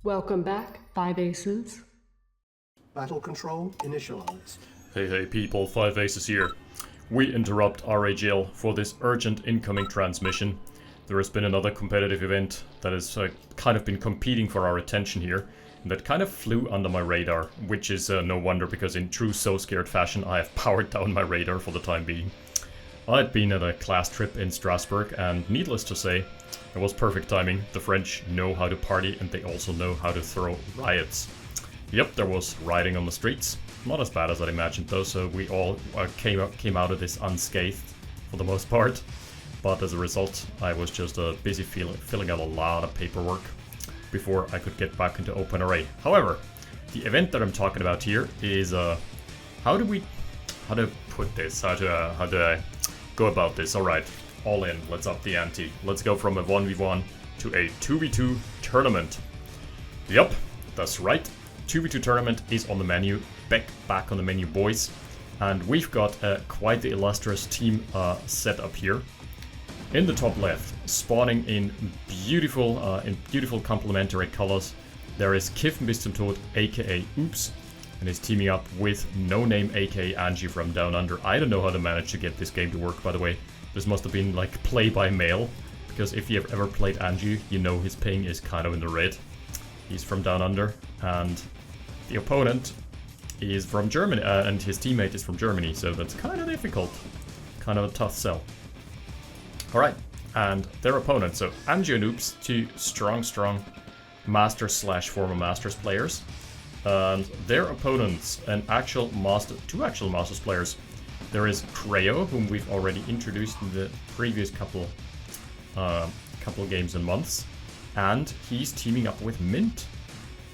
Welcome back, 5 Aces. Battle control initialized. Hey people, 5 Aces here. We interrupt RAGL for this urgent incoming transmission. There has been another competitive event that has kind of been competing for our attention here, and that kind of flew under my radar, which is no wonder because in true So Scared fashion I have powered down my radar for the time being. I'd been at a class trip in Strasbourg, and needless to say, it was perfect timing. The French know how to party and they also know how to throw riots. Yep, there was rioting on the streets. Not as bad as I'd imagined though, so we all came out of this unscathed for the most part. But as a result, I was just busy filling out a lot of paperwork before I could get back into OpenRA. However, the event that I'm talking about here is how do I go about this? Alright, all in, let's up the ante. Let's go from a 1v1 to a 2v2 tournament. Yep, that's right. 2v2 tournament is on the menu, back on the menu, boys. And we've got quite the illustrious team set up here. In the top left, spawning in beautiful complementary colors, there is Kiffenbistumtod, aka Upps, and is teaming up with No Name, aka Anjew from Down Under. I don't know how to manage to get this game to work, by the way. This must have been like play by mail, because if you've ever played Anjew, you know his ping is kind of in the red. He's from Down Under, and the opponent is from Germany, and his teammate is from Germany, so that's kind of difficult. Kind of a tough sell. Alright, and their opponent, so Anjew and Upps, two strong master/former masters players. And their opponents, two actual masters players. There is Creo, whom we've already introduced in the previous couple games and months. And he's teaming up with Mint,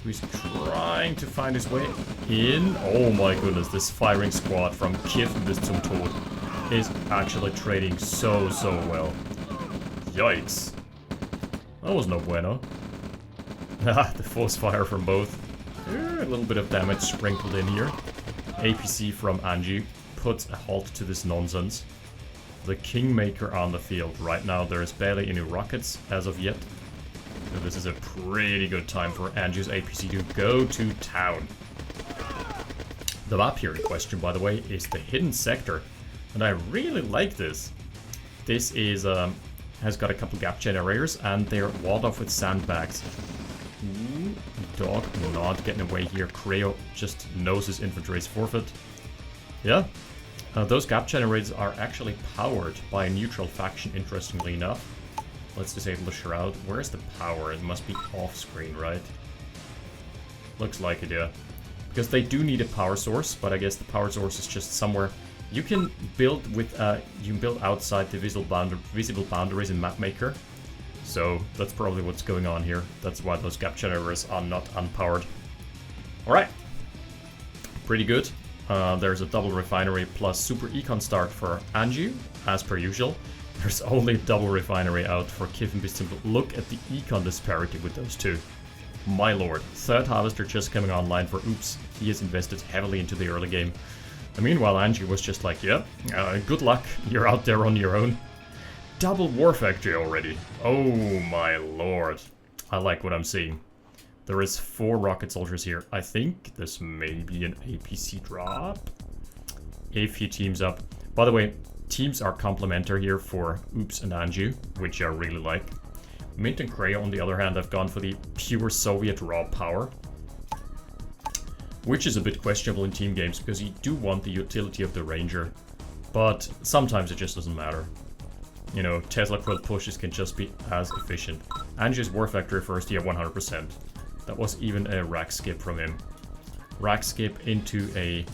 who's trying to find his way in. Oh my goodness, this firing squad from Kiffenbistumtod is actually trading so well. Yikes. That was no bueno. The force fire from both. A little bit of damage sprinkled in here. APC from Anjew puts a halt to this nonsense. The Kingmaker on the field. Right now there is barely any rockets as of yet. So this is a pretty good time for Anjew's APC to go to town. The map here in question, by the way, is the Hidden Sector. And I really like this. This is has got a couple gap generators and they're walled off with sandbags. Ooh, dog not getting away here. Creo just knows his infantry is forfeit. Yeah, those gap generators are actually powered by a neutral faction, interestingly enough. Let's disable the shroud. Where's the power? It must be off screen, right? Looks like it, yeah. Because they do need a power source, but I guess the power source is just somewhere. You can build with you can build outside the visible boundaries in Mapmaker. So that's probably what's going on here. That's why those gap generators are not unpowered. Alright. Pretty good. There's a double refinery plus super econ start for Anjew, as per usual. There's only a double refinery out for Kiffenbistumtod. Look at the econ disparity with those two. My lord. Third harvester just coming online for Upps. He has invested heavily into the early game. And meanwhile, Anjew was just like, yeah, good luck. You're out there on your own. Double war factory already. Oh my lord. I like what I'm seeing. There is 4 rocket soldiers here. I think this may be an APC drop. If he teams up. By the way, teams are complementary here for Upps and Anjew, which I really like. Mint and Creo, on the other hand, have gone for the pure Soviet raw power. Which is a bit questionable in team games, because you do want the utility of the Ranger. But sometimes it just doesn't matter. You know, Tesla Quilt pushes can just be as efficient. Anjew's War Factory first, yeah, 100%. That was even a rack skip from him. Rack skip into an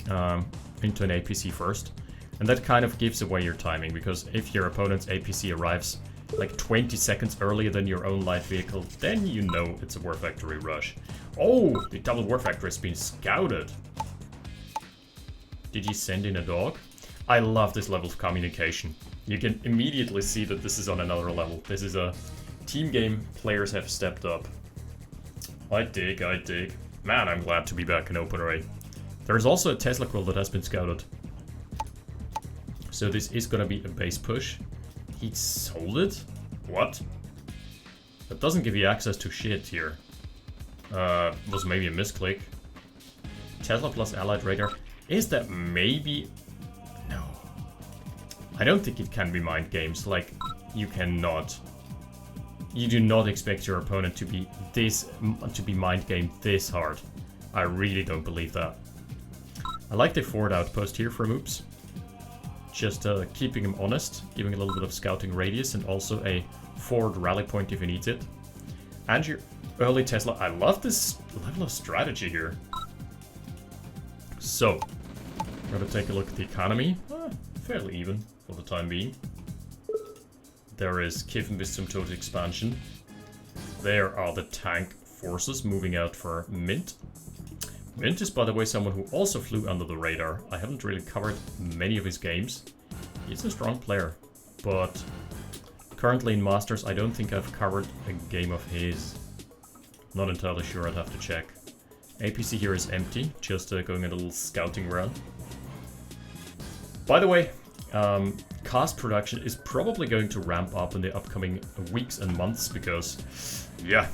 APC first. And that kind of gives away your timing, because if your opponent's APC arrives like 20 seconds earlier than your own light vehicle, then you know it's a War Factory rush. Oh, the double War Factory has been scouted. Did he send in a dog? I love this level of communication. You can immediately see that this is on another level. This is a team game. Players have stepped up. I dig. Man, I'm glad to be back in OpenRA. There's also a Tesla Quill that has been scouted. So this is gonna be a base push. He sold it? What? That doesn't give you access to shit here. Was maybe a misclick. Tesla plus Allied Radar. Is that maybe... No. I don't think it can be mind games. Like, you cannot... You do not expect your opponent to be mind gamed this hard. I really don't believe that. I like the forward outpost here from Upps. Just keeping him honest, giving a little bit of scouting radius and also a forward rally point if he needs it. Anjew, early Tesla. I love this level of strategy here. So, we're gonna take a look at the economy. Fairly even for the time being. There is Kiffen bis zum Tod expansion. There are the tank forces moving out for Mint. Mint is, by the way, someone who also flew under the radar. I haven't really covered many of his games. He's a strong player, but currently in Masters, I don't think I've covered a game of his. Not entirely sure, I'd have to check. APC here is empty, just going a little scouting round. By the way, cast production is probably going to ramp up in the upcoming weeks and months because, yeah,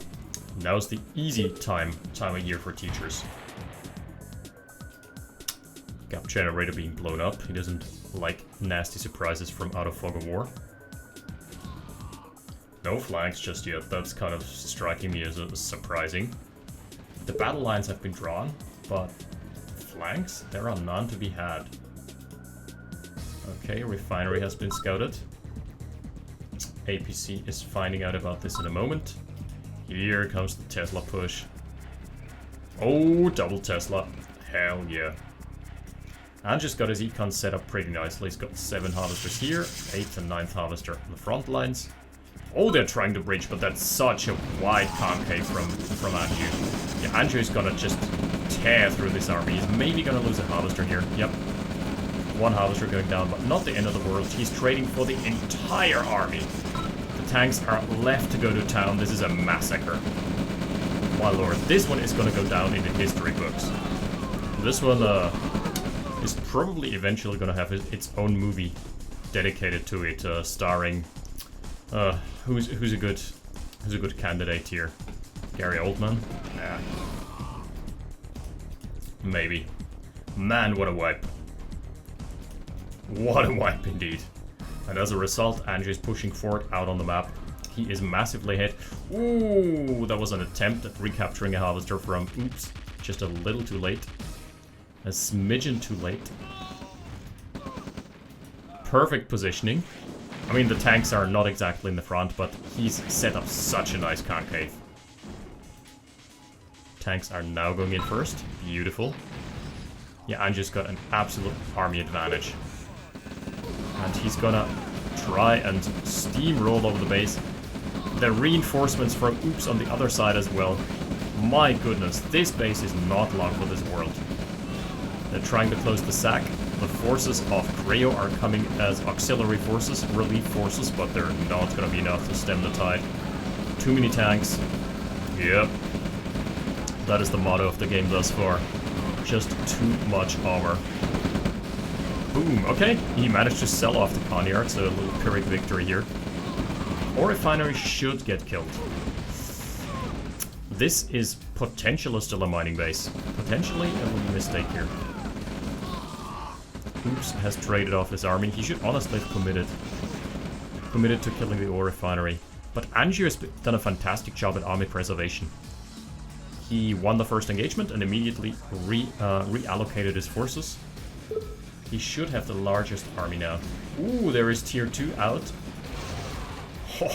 now's the easy time of year for teachers. Gap generator being blown up. He doesn't like nasty surprises from out of fog of war. No flanks just yet. That's kind of striking me as surprising. The battle lines have been drawn, but flanks, there are none to be had. Okay, refinery has been scouted. APC is finding out about this in a moment. Here comes the Tesla push. Oh, double Tesla. Hell yeah. And just got his econ set up pretty nicely. He's got 7 harvesters here, 8th and 9th harvester on the front lines. Oh, they're trying to breach, but that's such a wide concave from Anjew. Yeah, Anjew is gonna just tear through this army. He's maybe gonna lose a harvester here. Yep. 1 harvester going down, but not the end of the world. He's trading for the entire army. The tanks are left to go to town. This is a massacre. My lord, this one is gonna go down in the history books. This one is probably eventually gonna have its own movie dedicated to it, starring who's a good candidate here? Gary Oldman? Nah. Maybe. Man, what a wipe. What a wipe indeed. And as a result, Anjew is pushing forward out on the map. He is massively hit. Ooh, that was an attempt at recapturing a harvester from Upps. Just a little too late. A smidgen too late. Perfect positioning. I mean, the tanks are not exactly in the front, but he's set up such a nice concave. Tanks are now going in first. Beautiful. Yeah, Anjew's got an absolute army advantage. And he's gonna try and steamroll over the base. The reinforcements from Upps on the other side as well. My goodness, this base is not long for this world. They're trying to close the sack. The forces of Creo are coming as auxiliary forces, relief forces, but they're not going to be enough to stem the tide. Too many tanks. Yep. That is the motto of the game thus far. Just too much armor. Boom. Okay, he managed to sell off the Conyard, so a little Pyrrhic victory here. Or refinery should get killed. This is potentially still a mining base. Potentially a little mistake here. Upps has traded off his army. He should honestly have committed to killing the ore refinery. But Anjew has done a fantastic job at army preservation. He won the first engagement and immediately reallocated his forces. He should have the largest army now. Ooh, there is tier 2 out.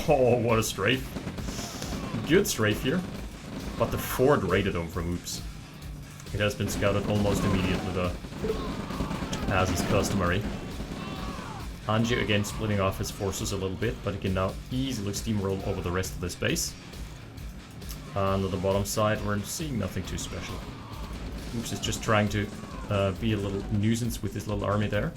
Oh, what a strafe. Good strafe here. But the forward radadome from Upps. It has been scouted almost immediately though, as is customary. Anjew again splitting off his forces a little bit, but he can now easily steamroll over the rest of this base. And on the bottom side, we're seeing nothing too special. Upps is just trying to be a little nuisance with his little army there.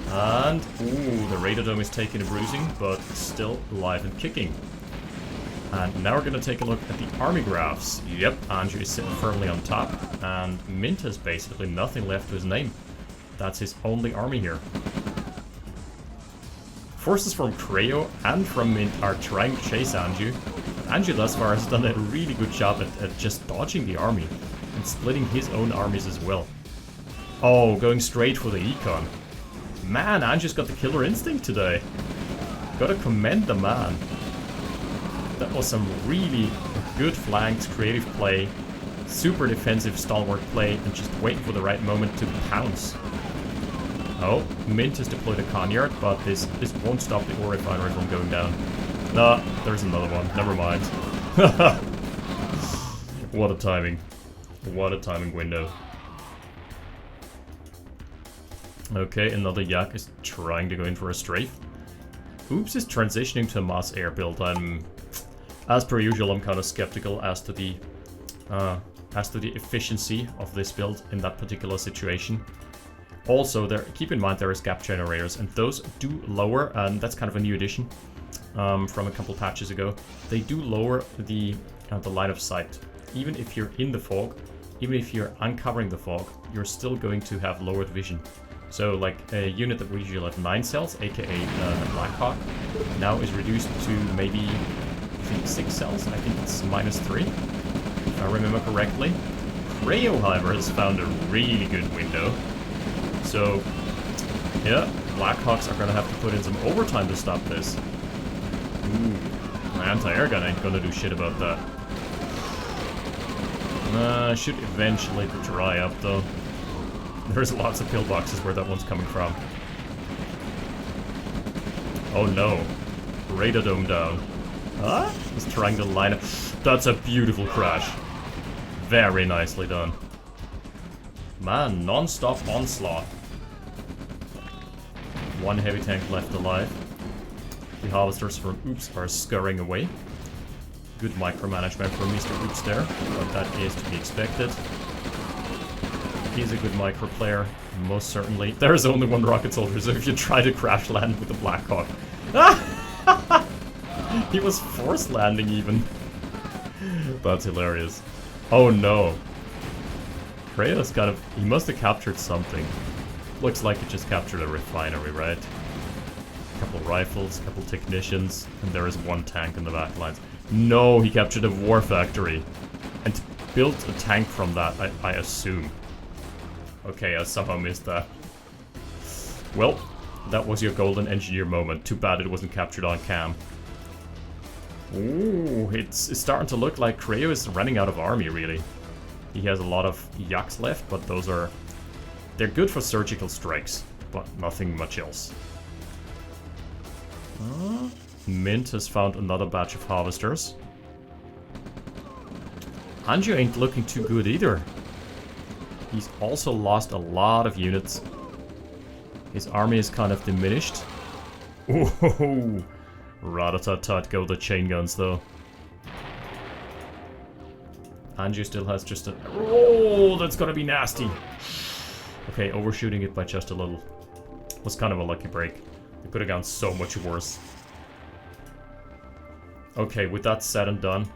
And, ooh, the radadome is taking a bruising, but still alive and kicking. And now we're going to take a look at the army graphs. Yep, Anjew is sitting firmly on top, and Mint has basically nothing left to his name. That's his only army here. Forces from Creo and from Mint are trying to chase Anjew. Anjew thus far has done a really good job at just dodging the army and splitting his own armies as well. Oh, going straight for the econ. Man, Anjew's got the killer instinct today. Gotta commend the man. That was some really good flanks, creative play, super defensive stalwart play, and just waiting for the right moment to pounce. Oh, Mint has deployed a Conyard, but this won't stop the ore refinery from going down. No, there's another one. Never mind. What a timing. What a timing window. Okay, another Yak is trying to go in for a strafe. Upps is transitioning to a mass air build. As per usual, I'm kind of skeptical as to the efficiency of this build in that particular situation. Also, keep in mind there is gap generators, and those do lower, and that's kind of a new addition from a couple patches ago. They do lower the line of sight. Even if you're in the fog, even if you're uncovering the fog, you're still going to have lowered vision. So like a unit that we usually have 9 cells, aka the Blackhawk, now is reduced to maybe, I think 6 cells. I think it's -3, if I remember correctly. Creo, however, has found a really good window. So, yeah, Blackhawks are gonna have to put in some overtime to stop this. Ooh, my anti-air gun ain't gonna do shit about that. Should eventually dry up though. There's lots of pillboxes where that one's coming from. Oh no. Radar dome down. Huh? He's trying to line up. That's a beautiful crash. Very nicely done. Man, non-stop onslaught. One heavy tank left alive. The harvesters from Upps are scurrying away. Good micromanagement from Mr. Upps there, but that is to be expected. He's a good micro player, most certainly. There's only one rocket soldier, so if you try to crash land with the Blackhawk. He was force landing even. That's hilarious. Oh no. Creo's he must have captured something. Looks like he just captured a refinery, right? A couple rifles, a couple technicians, and there is one tank in the back lines. No, he captured a war factory. And built a tank from that, I assume. Okay, I somehow missed that. Well, that was your golden engineer moment. Too bad it wasn't captured on cam. Ooh, it's starting to look like Creo is running out of army, really. He has a lot of Yaks left, but they're good for surgical strikes, but nothing much else. Mint has found another batch of harvesters. Anjew ain't looking too good either. He's also lost a lot of units. His army is kind of diminished. Ooh, rat-a-tat-tat go the chain guns though. Anjew still has just a... Oh, that's gonna be nasty. Okay, overshooting it by just a little. Was kind of a lucky break. It could have gone so much worse. Okay, with that said and done,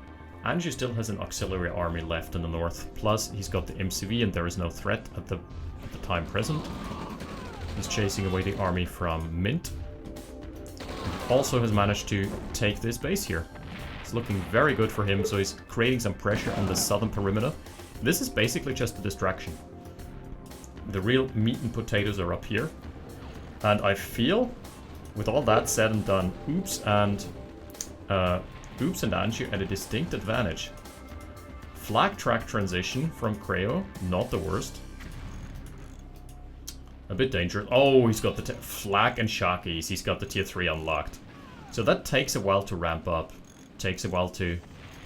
Anjew still has an auxiliary army left in the north. Plus, he's got the MCV and there is no threat at the time present. He's chasing away the army from Mint. He also has managed to take this base here. It's looking very good for him, so he's creating some pressure on the southern perimeter. This is basically just a distraction. The real meat and potatoes are up here. And I feel, with all that said and done, Upps and Anjew at a distinct advantage. Flag track transition from Creo, not the worst. A bit dangerous. Oh, he's got the Flak and Shockys. He's got the tier 3 unlocked. So that takes a while to ramp up. Takes a while to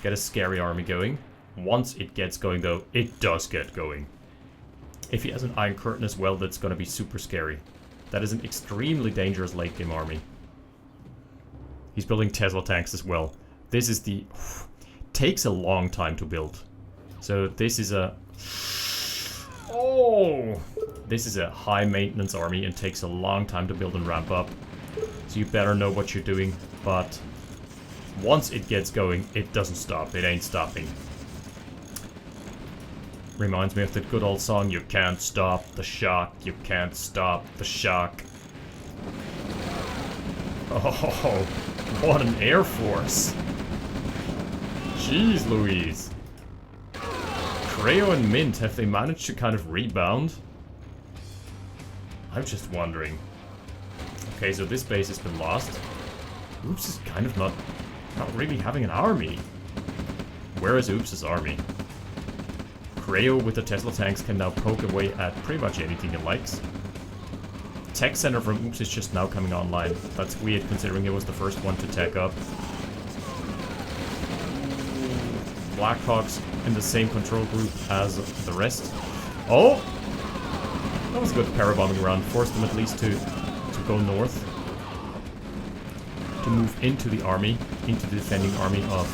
get a scary army going. Once it gets going though, it does get going. If he has an Iron Curtain as well, that's gonna be super scary. That is an extremely dangerous late game army. He's building Tesla tanks as well. This is the... takes a long time to build. So this is a... Oh! This is a high maintenance army and takes a long time to build and ramp up. So you better know what you're doing, but once it gets going, it doesn't stop. It ain't stopping. Reminds me of that good old song, you can't stop the shock, you can't stop the shock. Oh, what an air force. Jeez Louise. Creo and Mint, have they managed to kind of rebound? I'm just wondering. Okay, so this base has been lost. Upps is kind of not really having an army. Where is Upps' army? Creo with the Tesla tanks can now poke away at pretty much anything it likes. Tech center from Upps is just now coming online. That's weird considering it was the first one to tech up. Blackhawks in the same control group as the rest. Oh! That was a good parabombing round. Forced them at least to go north. To move into the army, into the defending army of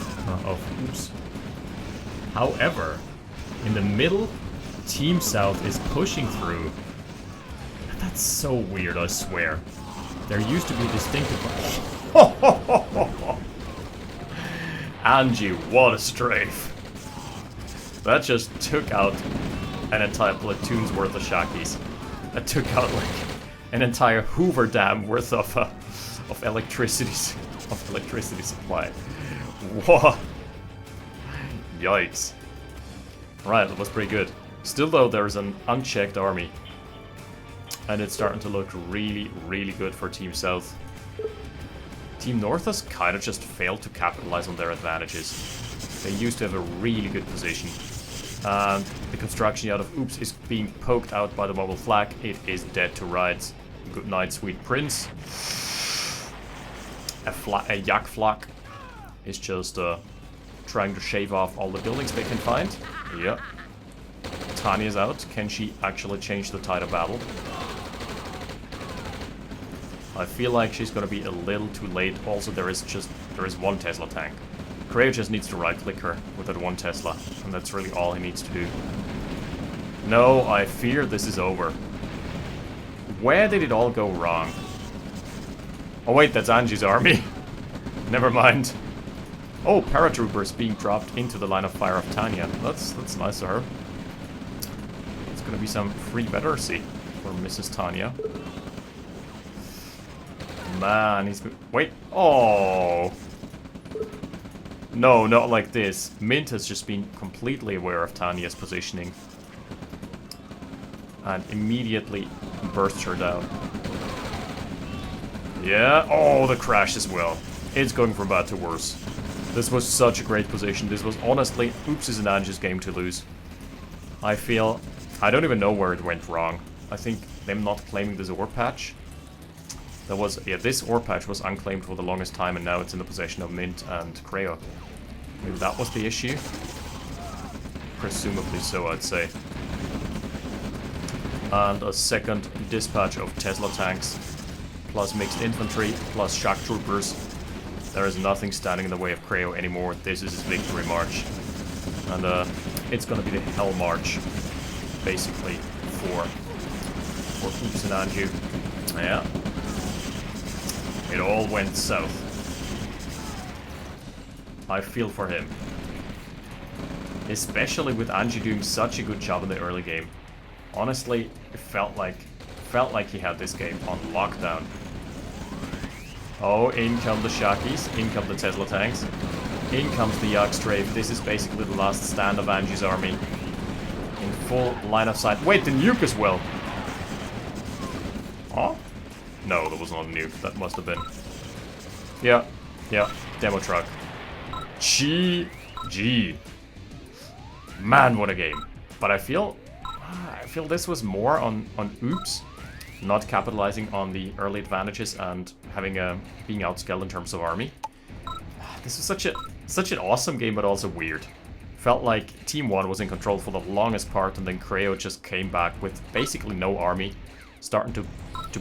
Upps. However, in the middle, Team South is pushing through. That's so weird, I swear. There used to be a distinctive... Anjew, what a strafe. That just took out an entire platoon's worth of Shakis. That took out like an entire Hoover Dam worth of electricity supply. Whoa. Yikes. Right, that was pretty good. Still though, there's an unchecked army. And it's starting to look really, really good for Team South. Team North has kind of just failed to capitalize on their advantages. They used to have a really good position. And the construction out of Upps is being poked out by the mobile flak. It is dead to rights. Good night, sweet prince. A yak flak is just trying to shave off all the buildings they can find. Yeah. Tanya's out. Can she actually change the tide of battle? I feel like she's gonna be a little too late. Also, there is one Tesla tank. Creo just needs to right-click her with that one Tesla, and that's really all he needs to do. No, I fear this is over. Where did it all go wrong? Oh wait, that's Anjew's army. Never mind. Oh, paratroopers being dropped into the line of fire of Tanya. That's nice of her. It's gonna be some free Vetersy for Mrs. Tanya. Man, he's... Wait. Oh. No, not like this. Mint has just been completely aware of Tanya's positioning. And immediately bursts her down. Yeah. Oh, the crash as well. It's going from bad to worse. This was such a great position. This was honestly Upps' and Anjew's game to lose. I feel... I don't even know where it went wrong. I think them not claiming this ore patch. That was... Yeah, this ore patch was unclaimed for the longest time, and now it's in the possession of Mint and Creo. Maybe that was the issue? Presumably so, I'd say. And a second dispatch of Tesla tanks, plus mixed infantry, plus shock troopers. There is nothing standing in the way of Creo anymore. This is his victory march. And it's gonna be the Hell March, basically, for Upps and Anjew. Yeah. It all went south. I feel for him. Especially with Anjew doing such a good job in the early game. Honestly, it felt like he had this game on lockdown. Oh, in come the Shakis, in come the Tesla tanks, in comes the Yak Strafe. This is basically the last stand of Anjew's army. In full line of sight. Wait, the nuke as well! Oh? No, that was not a nuke. That must have been... Yeah, demo truck. GG. Man, what a game. But I feel this was more on Upps not capitalizing on the early advantages and having being outscaled in terms of army. This was such an awesome game, but also weird. Felt like Team 1 was in control for the longest part, and then Creo just came back with basically no army, starting to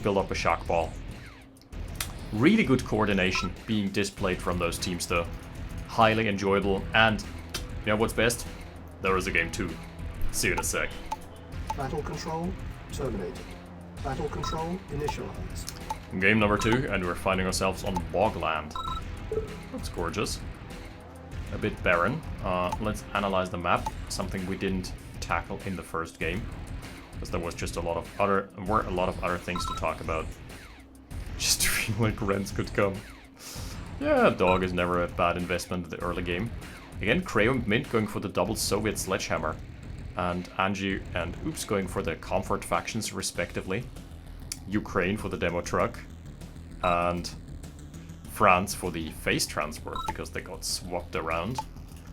build up a shock ball. Really good coordination being displayed from those teams though. Highly enjoyable, and you know what's best? There is a game 2. See you in a sec. Battle control terminated. Battle control initialized. Game number 2, and we're finding ourselves on Bogland. That's gorgeous. A bit barren. Let's analyze the map. Something we didn't tackle in the first game, because there was just a lot of other things to talk about. Just feel like rents could come. Yeah, dog is never a bad investment in the early game. Again, Creo and Mint going for the double Soviet sledgehammer. And Anjew and Upps going for the comfort factions respectively. Ukraine for the demo truck. And France for the phase transport because they got swapped around.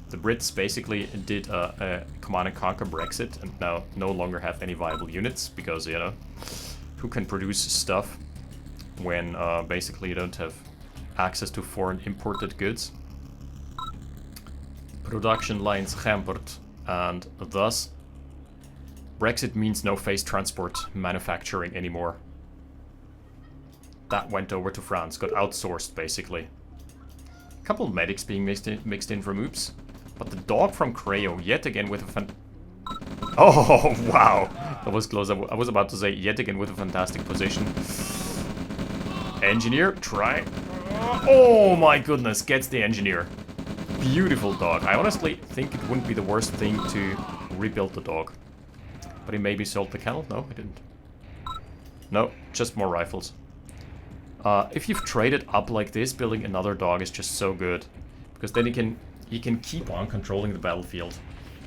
The Brits basically did a command and conquer Brexit and now no longer have any viable units because, you know, who can produce stuff when basically you don't have access to foreign imported goods. Production lines hampered, and thus Brexit means no phase transport manufacturing anymore. That went over to France, got outsourced basically. A couple of medics being mixed in from Upps, but the dog from Creo yet again with a oh wow, that was close. I was about to say yet again with a fantastic position. Engineer, try. Oh my goodness, gets the engineer. Beautiful dog. I honestly think it wouldn't be the worst thing to rebuild the dog. But he maybe sold the kennel? No, he didn't. No, just more rifles. If you've traded up like this, building another dog is just so good. Because then you can keep on controlling the battlefield.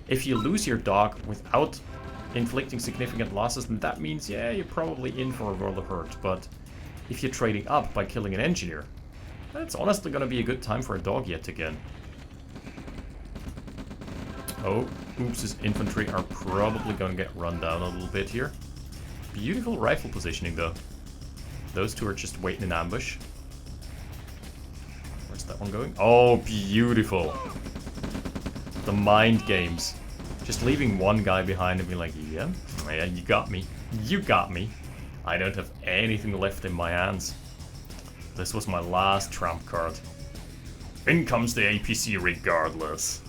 If you lose your dog without inflicting significant losses, then that means, yeah, you're probably in for a world of hurt. But if you're trading up by killing an engineer, that's honestly going to be a good time for a dog yet again. Oh, Upps' infantry are probably going to get run down a little bit here. Beautiful rifle positioning though. Those two are just waiting in ambush. Where's that one going? Oh, beautiful. The mind games. Just leaving one guy behind and being like, yeah, you got me. You got me. I don't have anything left in my hands. This was my last trump card. In comes the APC regardless.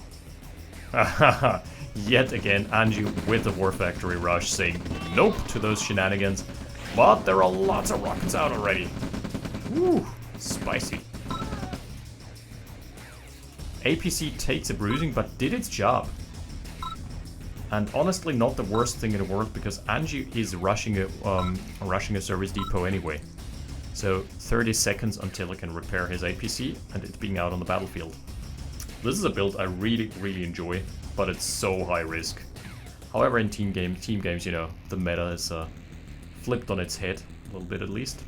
Yet again, Anjew with the War Factory Rush saying nope to those shenanigans. But there are lots of rockets out already. Woo, spicy. APC takes a bruising, but did its job. And honestly, not the worst thing in the world because Anjew is rushing a service depot anyway. So 30 seconds until it can repair his APC and it's being out on the battlefield. This is a build I really, really enjoy, but it's so high risk. However, in team games, you know, the meta is flipped on its head a little bit at least.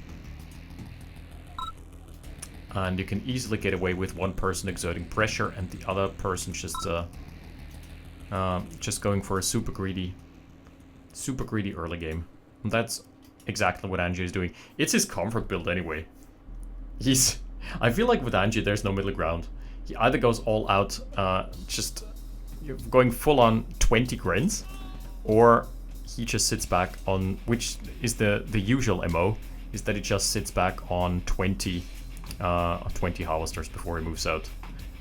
And you can easily get away with one person exerting pressure and the other person just going for a super greedy early game. And that's exactly what Anjew is doing. It's his comfort build anyway. I feel like with Anjew there's no middle ground. He either goes all out, just going full on 20 grins, or he just sits back on, which is the usual MO, is that he just sits back on 20 harvesters before he moves out.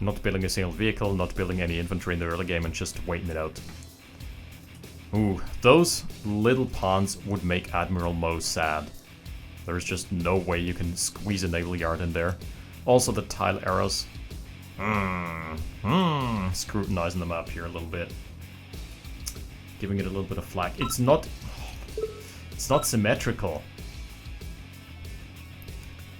Not building a single vehicle, not building any infantry in the early game, and just waiting it out. Ooh, those little pawns would make Admiral Mo sad. There's just no way you can squeeze a naval yard in there. Also the tile arrows. Scrutinizing the map here a little bit. Giving it a little bit of flack. It's not symmetrical.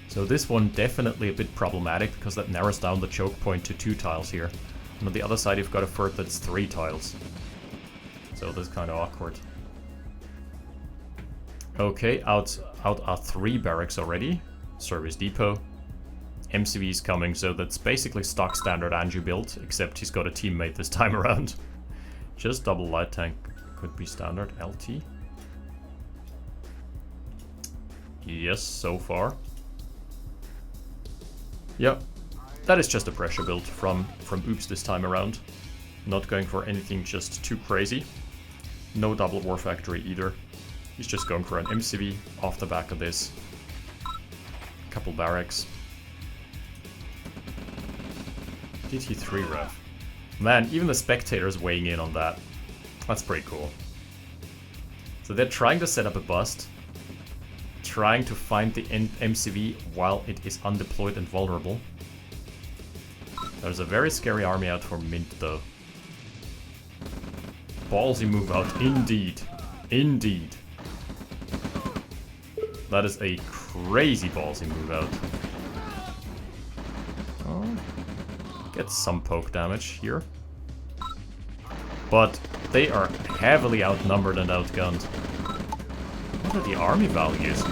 So this one definitely a bit problematic because that narrows down the choke point to 2 tiles here. And on the other side you've got a fort that's 3 tiles. So this is kind of awkward. Okay, out are 3 barracks already. Service depot. MCV is coming, so that's basically stock standard Anjew build, except he's got a teammate this time around. Just double light tank could be standard. LT. Yes, so far. Yep, that is just a pressure build from Upps this time around. Not going for anything just too crazy. No double war factory either. He's just going for an MCV off the back of this. Couple barracks. DT3 ref. Man, even the spectators weighing in on that. That's pretty cool. So they're trying to set up a bust. Trying to find the MCV while it is undeployed and vulnerable. There's a very scary army out for Mint though. Ballsy move out, indeed. Indeed. That is a crazy ballsy move out. Oh. get some poke damage here. But they are heavily outnumbered and outgunned. What are the army values?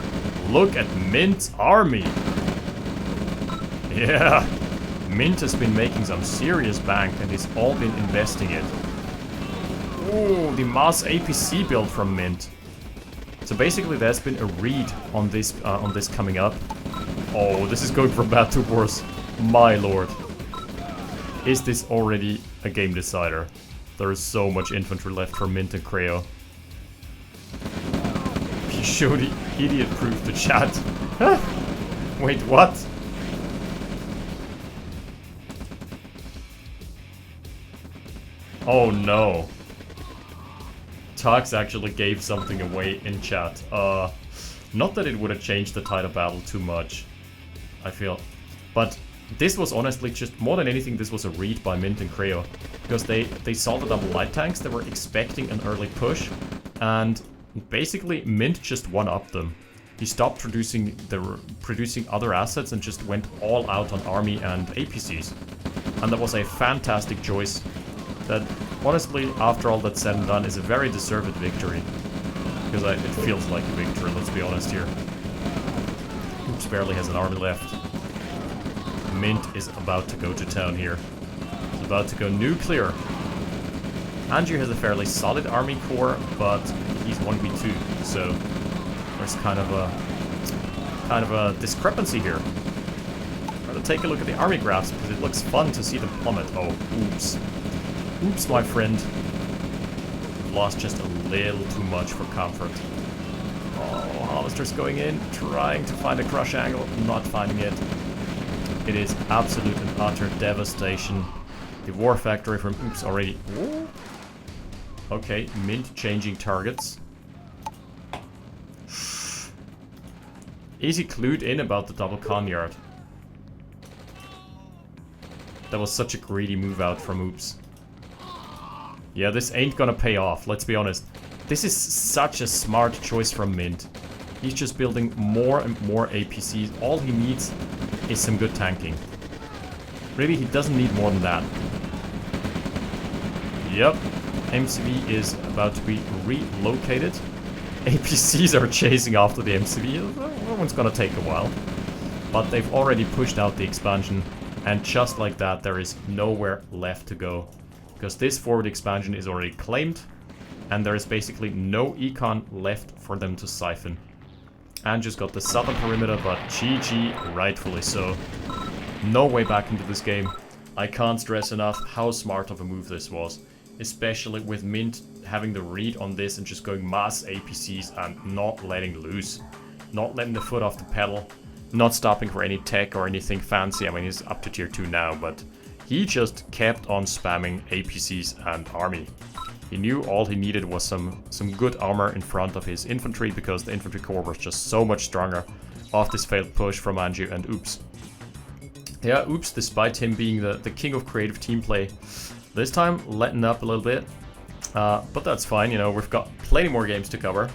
Look at Mint's army! Yeah! Mint has been making some serious bank and he's all been investing it. Ooh, the mass APC build from Mint. So basically there's been a read on this coming up. Oh, this is going from bad to worse. My lord. Is this already a game decider? There is so much infantry left for Mint and Creo. You show the idiot proof to chat. Wait, what? Oh no. Tux actually gave something away in chat. Not that it would have changed the tide of battle too much, I feel. But this was honestly just, more than anything, this was a read by Mint and Creo. Because they saw the double light tanks, they were expecting an early push, and basically Mint just one-upped them. He stopped producing other assets and just went all out on army and APCs. And that was a fantastic choice that, honestly, after all that's said and done, is a very deserved victory. Because it feels like a victory, let's be honest here. Oops, barely has an army left. Mint is about to go to town here. He's about to go nuclear. Anjew has a fairly solid army core, but he's 1v2, so there's kind of a discrepancy here. Rather take a look at the army graphs because it looks fun to see them plummet. Oh, oops. Oops, my friend. We've lost just a little too much for comfort. Oh, Harvester's going in, trying to find a crush angle, not finding it. It is absolute and utter devastation. The war factory from Upps already. Ooh. Okay, Mint changing targets. Is he clued in about the double Conyard? That was such a greedy move out from Upps. Yeah, this ain't gonna pay off, let's be honest. This is such a smart choice from Mint. He's just building more and more APCs. All he needs is some good tanking. Really, he doesn't need more than that. Yep, MCV is about to be relocated. APCs are chasing after the MCV. That one's gonna take a while. But they've already pushed out the expansion. And just like that, there is nowhere left to go. Because this forward expansion is already claimed. And there is basically no econ left for them to siphon. And just got the southern perimeter, but GG, rightfully so. No way back into this game. I can't stress enough how smart of a move this was. Especially with Mint having the read on this and just going mass APCs and not letting loose. Not letting the foot off the pedal. Not stopping for any tech or anything fancy. I mean, he's up to tier 2 now, but he just kept on spamming APCs and army. He knew all he needed was some good armor in front of his infantry because the infantry core was just so much stronger off this failed push from Anjew and Upps. Yeah, Upps, despite him being the king of creative team play, this time letting up a little bit. But that's fine, you know, we've got plenty more games to cover.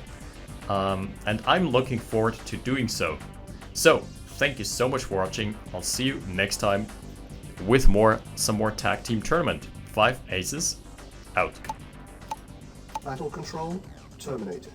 And I'm looking forward to doing so. So, thank you so much for watching. I'll see you next time with some more tag team tournament. 5 aces, out. Battle control terminated.